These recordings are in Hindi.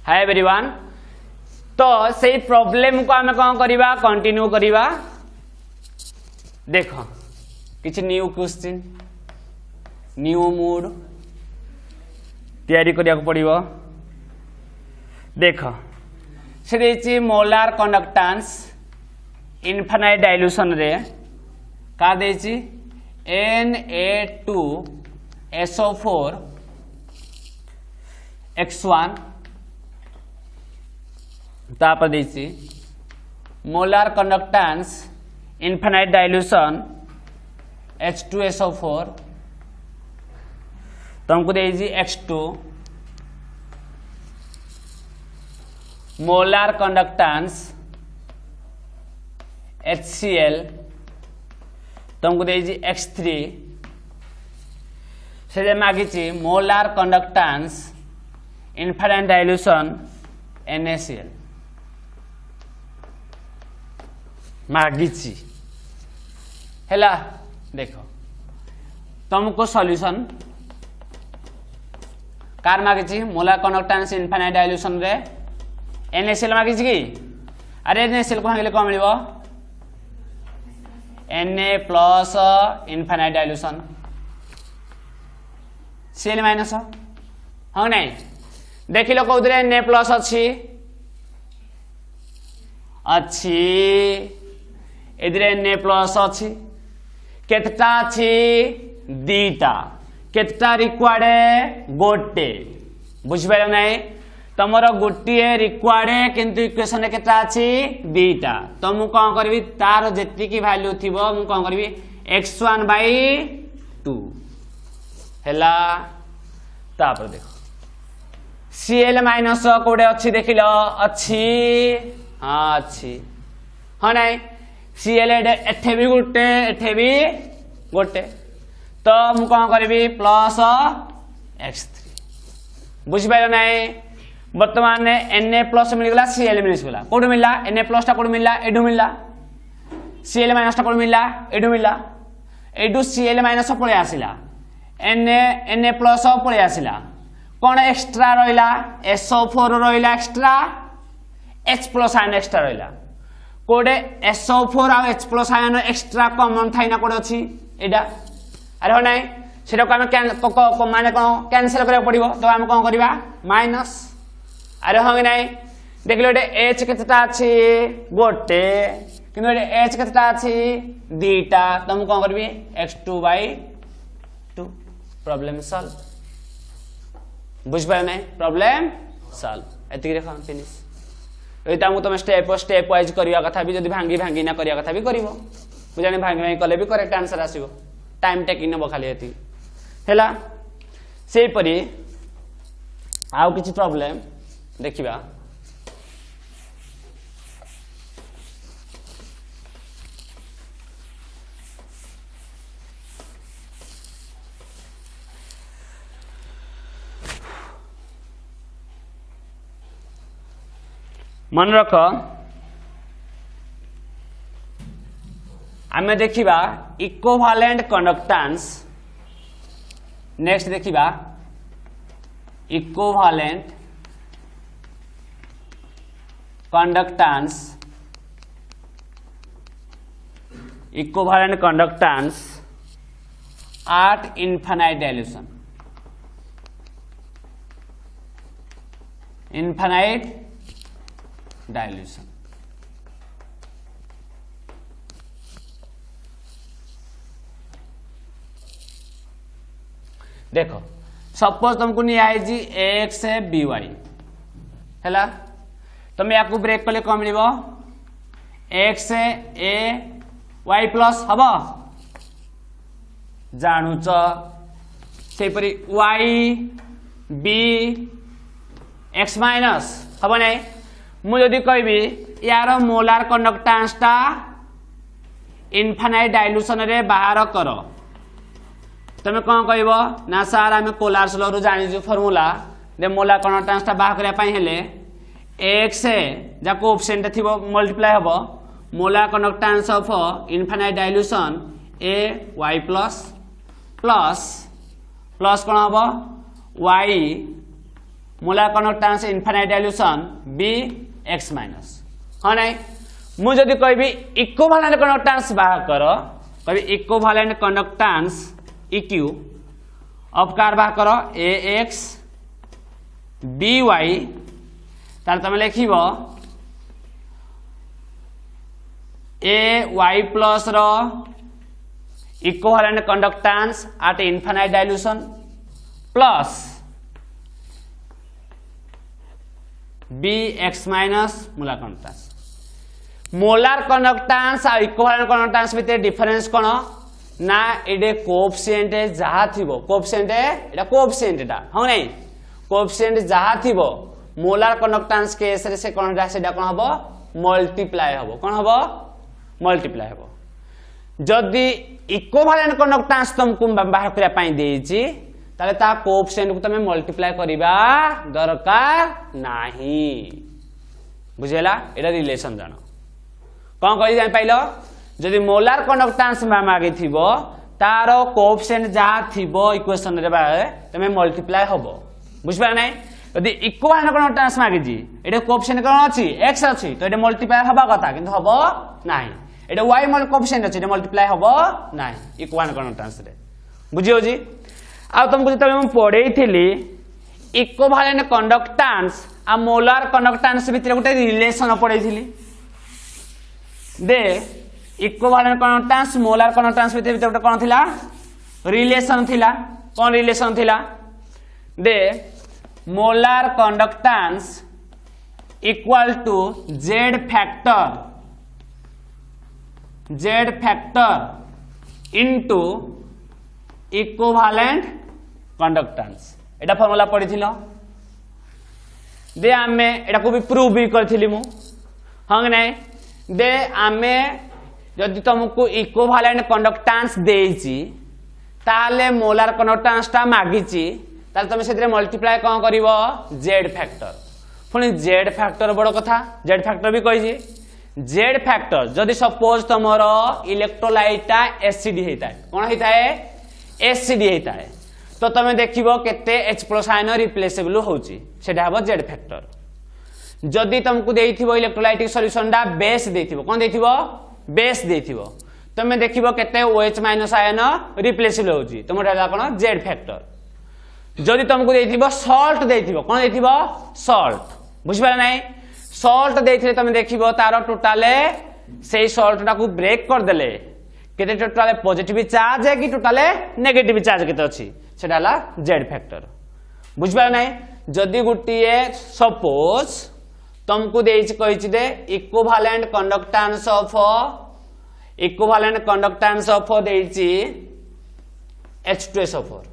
Hi everyone. तो से प्रॉब्लम को आम कौन करवा कंटिन्यू करवा। देख किसी न्यू क्वेश्चन न्यू मूड तैयारी करने पड़ो। देख से मोलार कंडक्टेंस इनफाइनाइट डाइल्यूशन रे का देछि Na2SO4 X1 तापर देछि molar conductance infinite dilution H2SO4 तुमको देछि X2 मोलार कंडक्टेंस HCl तुमको देछि X3 से मागिछि molar conductance infinite dilution NaCl मागिछि हैला। देखो तुमको सॉल्यूशन कार मागिछि मोलार कंडक्टेंस इनफाइनाइट डाइल्यूशन रे NaCl मागिछि कि अरे NaCl को भांगिले कौन मिलिबो Na plus infinite dilution Cl minus हाँ नहीं देख लो कौन Na प्लस अच्छी इधर Na प्लस अच्छी केतटा अच्छी दीटा केतटा रिक्वायर्ड गोटे बुझिपार नहीं तमर गोटे रिक्वायर्ड किंतु इक्वेशन रे केतटा अछि दीटा तो मु कोन करबी तार जेति की वैल्यू थिबो मु कोन करबी x1/2 हैला। तापर देखो Cl माइनस कोडे अछि देखिलो अछि हां अछि हां नहीं Cl एठे भी गोटे तो मु कोन करबी प्लस x3 बुझिपार नहीं वर्तमान Na प्लस मिलगला Cl मिलगला कोड मिलला Na प्लस टा कोड मिलला एडू मिलला Cl माइनस टा कोड मिलला एडू मिलला एडू Cl माइनस पळे आसिला Na प्लस पळे आसिला कोन एक्स्ट्रा रहिला SO4 रहिला extra H plus ion extra रहिला कोड SO4 आ H plus ion extra common थाइना कोड अछि एडा अरे हो नाही सेटा को हम माने कोन कैंसिल करे पड़िबो तो हम कोन करबा माइनस अरे हाँ नहीं देख लो H केतटा अछि गोटे किंतु H केतटा अछि दीटा तुम कौन करबी x2/2 प्रॉब्लम सॉल्व बुझ पाए नहीं प्रॉब्लम सॉल्व एति देखो फिनिश एटा मु तुम स्टेप वाइज करिया कथा भी जदी भांगी ना करिया कथा भी करिवो बुझानी भांगी कले भी करेक्ट आंसर आसीबो टाइम टेकिंग न बखाली एति हैला। सेही परी आउ किछि प्रॉब्लम देखिबा मन रख आमे देखिबा इक्विवेलेंट कंडक्टेंस नेक्स्ट देखिबा equivalent conductance at infinite dilution देखो सपोज तुमको नहीं आई जी x by हैला तुम या ब्रेक कले कौन मिल x a y प्लस हम जानूच से y b x माइनस हम नहीं मुझे कहबी यार मोलार कंडक्टेंस टा इनफाइनाइट डाइल्यूशन रे बाहर कर तुम कौन कह ना सार आम कोलार्स लॉ रु जानी फॉर्मूला दे मोलार कंडक्टेंस टा बाहर करने पाई हेले x जा कोएफिशिएंट थिबो मल्टीप्लाई हबो molar conductance of infinite dilution a y plus plus कौन हम y molar conductance infinite dilution B X minus हाँ नहीं मुझे जदि कहबी इक्विवेलेंट कंडक्टेंस बाहर कर कहबी इक्विवेलेंट कंडक्टेंस इक्यू ऑफ कार बाहर कर ए एक्स बी वाई तार तुम लिख ए वाई प्लस रो equivalent conductance at infinite dilution plus B X minus molar conductance molar conductance और इक्विवेलेंट कंडक्टेंस भितर डिफरेंस कौन ना ये कोएफिशिएंट जहाँ थी कोएफिशिएंट एटा कोएफिशिएंट एटा हाँ नहीं कोएफिशिएंट जहाँ थी मोलार कंडक्टेंस केस रे से कौन सेटा कौन हबो मल्टीप्लाई हबो कौन हबो मल्टीप्लाई हबो जदि इक्विवेलेंट कंडक्टेंस तुमको बाहर करिया पई देछि ताले ता कोएफिशिएंट को तमे मल्टीप्लाई करिबा दरकार नाही बुझेला एटा रिलेशन जानो कौन कहि जान पाइलो जदि मोलार कंडक्टेंस मागी थिबो तार कोएफिशिएंट जहाँ थिबो इक्वेशन रे बारे तमे मल्टीप्लाई हबो बुझबा नै यदि इक्विवेलेंट कंडक्टेंस मागी जी एटा कोएफिशिएंट कोन अछि x अछि तो एटा मल्टीप्लाई हबा कथा किंतु हबो नाही एटा y मल कोएफिशिएंट अछि एटा मल्टीप्लाई हबो नाही इक्विवेलेंट कंडक्टेंस रे बुझियो जी आ तुमको जब मैं पढ़े थी इक्विवेलेंट कंडक्टेंस आ मोलार कंडक्टेंस भितर गोटे रिलेशन पढ़े थी दे इक्विवेलेंट कंडक्टेंस मोलार कंडक्टेंस भितर गोटे कौन थिला रिलेशन थिला कौन रिलेशन थिला दे molar conductance equal to z factor into equivalent conductance एटा फार्मूला पढ़ी दे आमे एटा को भी प्रूव भी करथिली मु हां नहीं दे आमे जदि तुमको इक्विवेलेंट कंडक्टेंस देइची ताले मोलार कंडक्टेंस ता मागिची ताले तुम सेतरे मल्टीप्लाई कोन करिवो z फैक्टर पुनी z फैक्टर बड़ कथा z फैक्टर भी कहिजी z फैक्टर जदि सपोज तमरो इलेक्ट्रोलाइटा एसिड हेता कोन हेता है एसिड हेता है तो तुम देखिबो केते H+ आयन रिप्लेसेबल होउची सेटा हबो z फैक्टर जदि तुमको देइथिबो इलेक्ट्रोलाइटिक सॉल्यूशन डा बेस देइथिबो कोन देइथिबो बेस देइथिबो तुम देखिबो केते OH- आयन रिप्लेसेबल होउची तुम डाला कोन z फैक्टर जदि तुमको देइथिबो सॉल्ट देइथिबो कोन देइथिबो सॉल्ट बुझबा नै सॉल्ट देइथिले तुम देखिबो तार टोटल सेही सॉल्ट टा को ब्रेक कर देले केते टोटल पॉजिटिव चार्ज है कि टोटल नेगेटिव चार्ज केते अछि सेटा हला z फैक्टर बुझबा नै जदि गुटिए सपोज तुमको देइछ कहिछि दे इक्विवेलेंट कंडक्टेंस ऑफ देइछि H2SO4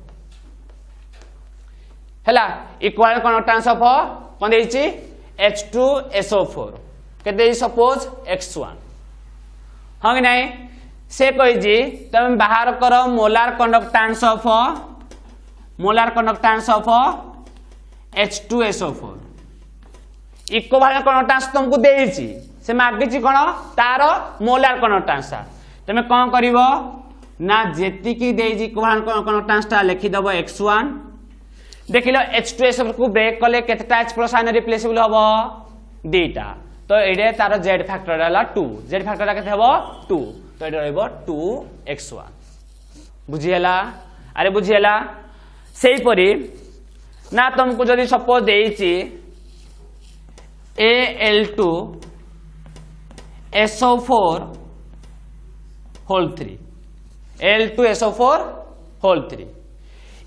हला इक्विवेलेंट कंडक्टेंस ऑफ कोन देइछि H2SO4 केते सपोज x1 हां कि नै से कहिछि तुम बाहर करो molar conductance of H2SO4 equivalent conductance तुमको देइछि से मागिछि कोन तार मोलार कंडक्टेंस तुम कोन करिवो ना जेति की देइछि इक्विवेलेंट कंडक्टेंस ता लिखि दबो x1 देखिलो H2SO4 को ब्रेक कले केतेटा H+ आयन रिप्लेसेबल हबो दुईटा तो एडे तार z फैक्टर हला 2 z फैक्टर केते हबो 2 तो एडे रहबो 2x1 बुझियला अरे बुझियला सेही परी ना तुमको जदि suppose देइछि Al2 SO4 whole 3 Al2 SO4 whole 3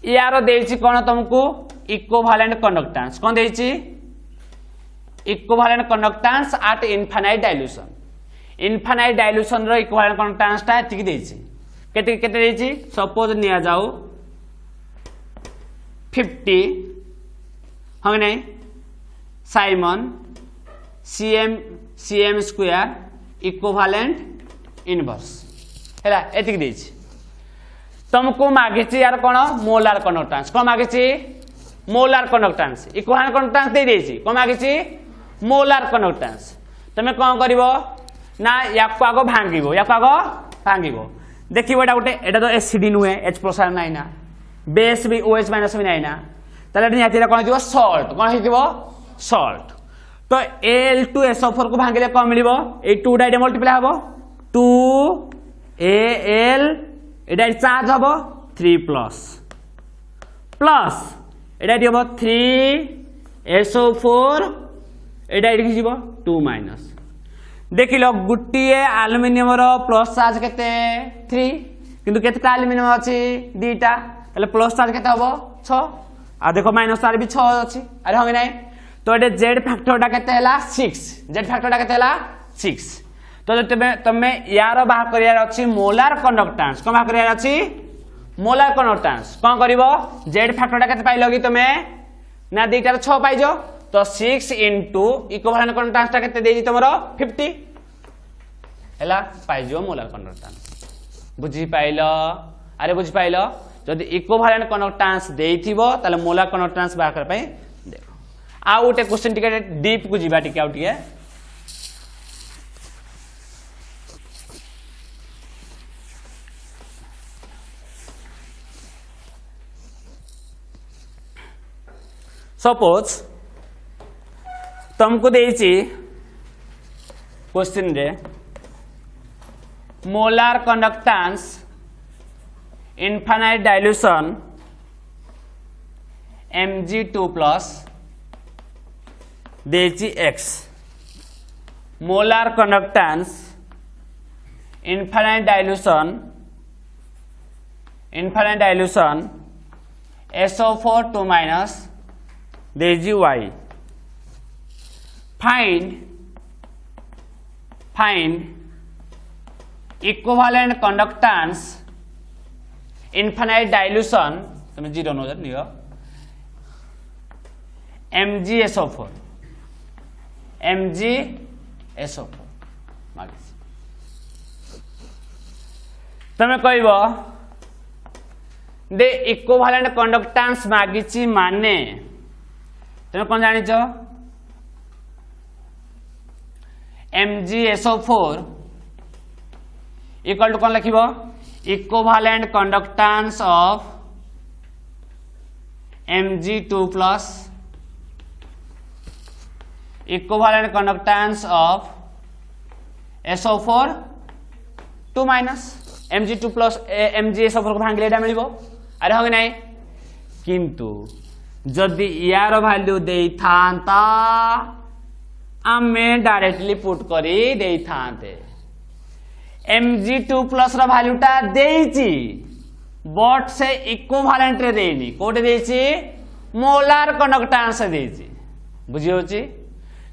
यार देइछि कोन तुमको इक्विवेलेंट कंडक्टेंस कोन देइछि equivalent conductance at infinite dilution रो इक्विवेलेंट कंडक्टेंस ता एतिकी देइछि केते केते देइछि सपोज निया जाऊ 50 हम नै Simon cm square equivalent inverse हैला एतिकी देइछि तुमको मागिछि यार कोन मोलार कंडक्टेंस कोन मागिछि मोलार कंडक्टेंस इक्विवेलेंट कंडक्टेंस दे देइछि कोन मागिछि मोलार कंडक्टेंस तमे कोन करिवो ना याको आगो भांगिबो देखिबो एटा गोटे एटा तो एसिड नुहे H+ नाही ना बेस भी OH- भी नाही ना ताले निहाती कोन हिथिबो सॉल्ट कोन हिथिबो सॉल्ट तो Al2SO4 को भांगिले कोन मिलिबो ए 2 डाइडे मल्टीप्लाई हबो 2Al एडा चार्ज हबो 3 प्लस एडा दिबो 3SO4 एडा इडि जिवो 2 माइनस देखिलो गुटिए एल्युमिनियम रो प्लस चार्ज केते 3 किंतु केतेटा एल्युमिनियम अछि दीटा ताले प्लस चार्ज केते हबो 6 आ देखो माइनस चार्ज भी 6 अछि अरे होगे नै तो एडे z फैक्टरटा केते हला 6 z फैक्टरटा केते हला 6 तो तमे यार बाहर करियार अछि मोलार कंडक्टेंस कोन बाहर करियार अछि मोलार कंडक्टेंस कोन करिवो z फैक्टरटा केते पाइलो कि तमे ना दीटा 6 पाइजो तो 6 into इक्विवेलेंट कंडक्टेंस टा केते देजी तमरो 50 हला पाइजो मोलार कंडक्टेंस बुझी पाइलो अरे बुझी पाइलो जदि इक्विवेलेंट कंडक्टेंस देइथिबो ताले मोलार कंडक्टेंस बाहर कर पई देखो आ उटे क्वेश्चन टिके डीप को जीवा टिके आउट के सपोज तुमको देइछि क्वेश्चन रे molar conductance infinite dilution Mg2 plus देइछि x molar conductance infinite dilution SO4 2 minus देइछि y find equivalent conductance infinite dilution तुम 0 नजर लियो MgSO4 मागिस तमे कहबो दे इक्विवेलेंट कंडक्टेंस मागिछि माने तमे कोन जानि छ MgSO4 equal to कौन लिखिबो equivalent conductance of Mg2 plus equivalent conductance of SO4 2 minus Mg2 plus MgSO4 को भांगिले एटा मिलिबो अरे होगे नै किंतु जदि यार वैल्यू देई थांता आमे डायरेक्टली पुट करी देई थांते Mg2 प्लस रा वैल्यूटा देइची बट से इक्विवेलेंट रे देइनी कोटे देइची मोलार कंडक्टेंस देइची बुझी होची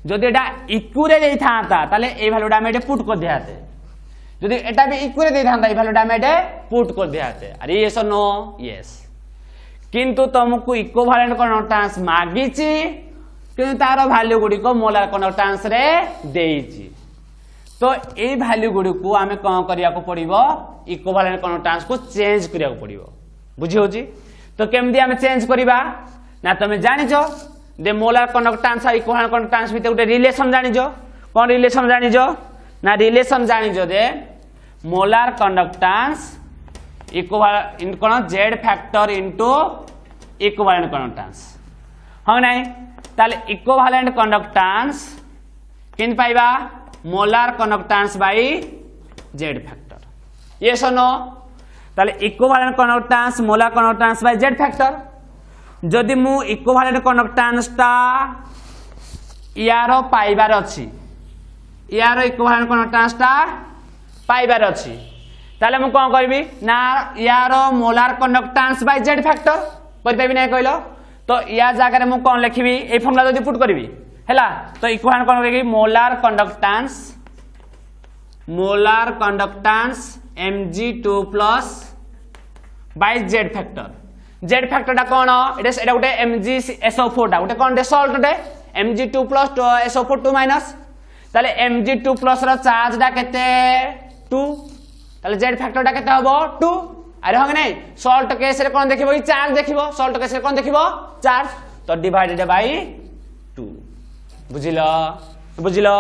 जदि एटा इक्वि रे देई थांता ताले ए वैल्यूटा आमे पुट कर दियाते जदि एटा भी इक्वि रे देई थांता ए वैल्यूटा आमे पुट कर दियाते अरे यस और नो यस किंतु तुमको इक्विवेलेंट कंडक्टेंस मागिची कि तार वैल्यू गुडी को मोलार कंडक्टेंस रे देइची तो ए वैल्यू गुडी को आमे कोन करिया को पड़िबो इक्विवेलेंट कंडक्टेंस को चेंज करिया को पड़िबो बुझी होची तो केमदी आमे चेंज करिबा ना तमे जानिजो दे मोलार कंडक्टेंस आ इक्विवेलेंट कंडक्टेंस बिते उटे रिलेशन जानिजो कोन रिलेशन जानिजो ना रिलेशन जानिजो दे मोलार कंडक्टेंस इक्विवेलेंट कोन z factor into equivalent conductance हो नै ताले इक्विवेलेंट कंडक्टेंस किन पाइबा molar conductance by z factor yes or no ताले equivalent conductance molar conductance by z factor जदि मु इक्विवेलेंट कंडक्टेंस ता यारो पाइबार अछि यारो इक्विवेलेंट कंडक्टेंस ता पाइबार अछि ताले मु कोन करबी ना यारो molar conductance by z factor करि पाइबी नै कहलो तो या जगह मु कोन लिखिबी ए फॉर्मूला जदि पुट करबी हैला तो इक्विवेलेंट कोन लिखिबी molar conductance Mg2 plus by z factor टा कोन एटा गोटे MgSO4 टा गोटे कोन दे सॉल्ट दे Mg2 प्लस SO4 2 माइनस ताले Mg2 प्लस रो चार्ज टा केते 2 ताले z फैक्टर टा केते हबो 2 अरे होगे नै सॉल्ट केस रे कोन देखिबो चार्ज देखिबो सॉल्ट केस रे कोन देखिबो चार्ज तो डिवाइडेड बाय 2 बुझिलो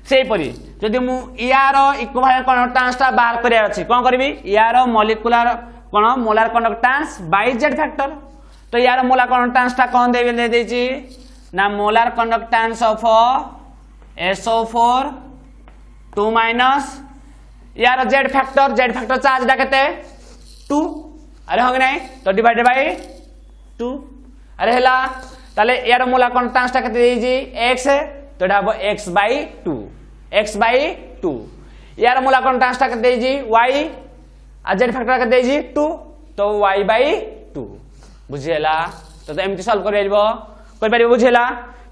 सेही परी जदि मु यार इक्विवेलेंट कंडक्टेंस ता बाहर करिया अछि कोन करबी यार मॉलिक्यूलर कोन molar conductance by z factor तो यार मोलार कंडक्टेंस टा कौन दे देछि ना molar conductance of SO4 2 minus यार जेड फैक्टर चार्ज डा केते 2 अरे हो नहीं तो डिवाइडेड बाय 2 अरे हला ताले यार मोलार कंडक्टेंस टा केते देछि x तो एटा हबो x/2 यार मोलार कंडक्टेंस टा केते देछि y आ जेड फैक्टर केते देछि 2 तो y/2 बुझियला तो एमती सॉल्व कर पारिबो बुझियला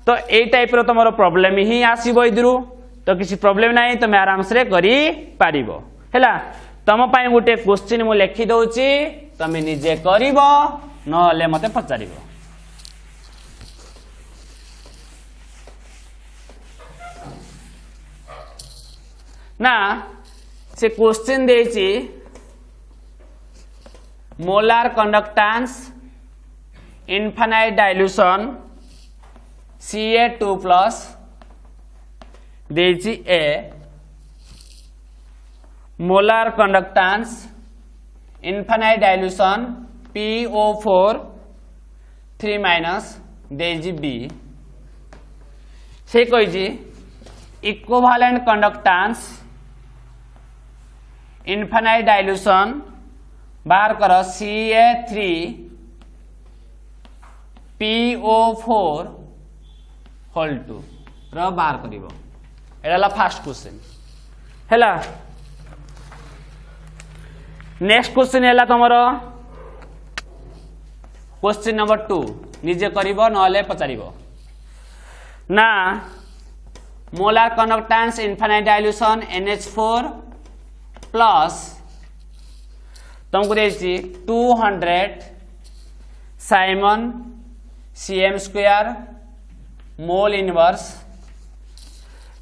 तो ए टाइप रो तमरो प्रॉब्लम ही आसीबो इदरु तो किसी प्रॉब्लम नहीं तुम आराम से करी पारिबो हैला तम पाई गोटे क्वेश्चन मु लिखि दउची तमे निजे करिवो नले मते पचारिबो ना से क्वेश्चन देछि molar conductance infinite dilution Ca2+ देछि A molar conductance infinite dilution PO4 3- देछि बी से कहिछि इक्विवेलेंट कंडक्टेंस इनफाइनाइट डाइल्यूशन बाहर कर Ca3 PO4 होल 2 रो बाहर करिवो एला फर्स्ट क्वेश्चन हैला नेक्स्ट क्वेश्चन हैला तमरो क्वेश्चन नंबर 2 निजे करिवो नले पचारिवो ना molar conductance infinite dilution NH4 plus तुमको देछि 200 साइमन Cm² मोल इनवर्स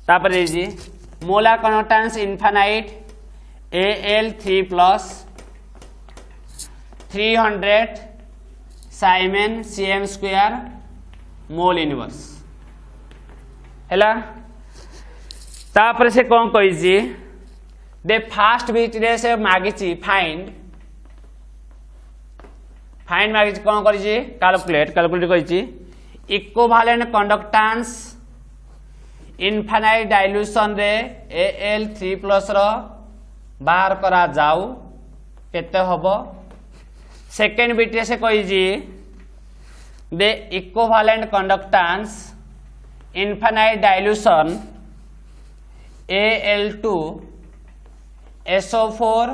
तापर देछि molar conductance infinite Al3+ 300 siemens Cm² mole inverse हैला तापर से कौन कहिछि दे फास्ट बीट रे से मागिछि फाइंड मागिछि कौन करिछि कैलकुलेट कहिछि इक्विवेलेंट कंडक्टेंस इनफाइनाइट डाइल्यूशन रे Al3+ रो बाहर करा जाऊ केते हबो सेकेंड बिट रे से कहिछि दे equivalent conductance infinite dilution Al2 SO4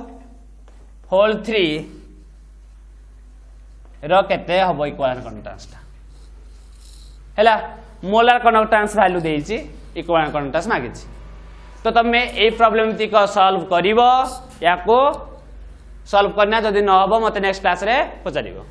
whole 3 रो केते हबो इक्विवेलेंट कंडक्टेंस ता हैला मोलार कंडक्टेंस वैल्यू देछि इक्विवेलेंट कंडक्टेंस मागिछि तो तमे ए प्रॉब्लम ती को सॉल्व करिवो याको सॉल्व करना जदि न हबो मते नेक्स्ट क्लास रे पचारिवो।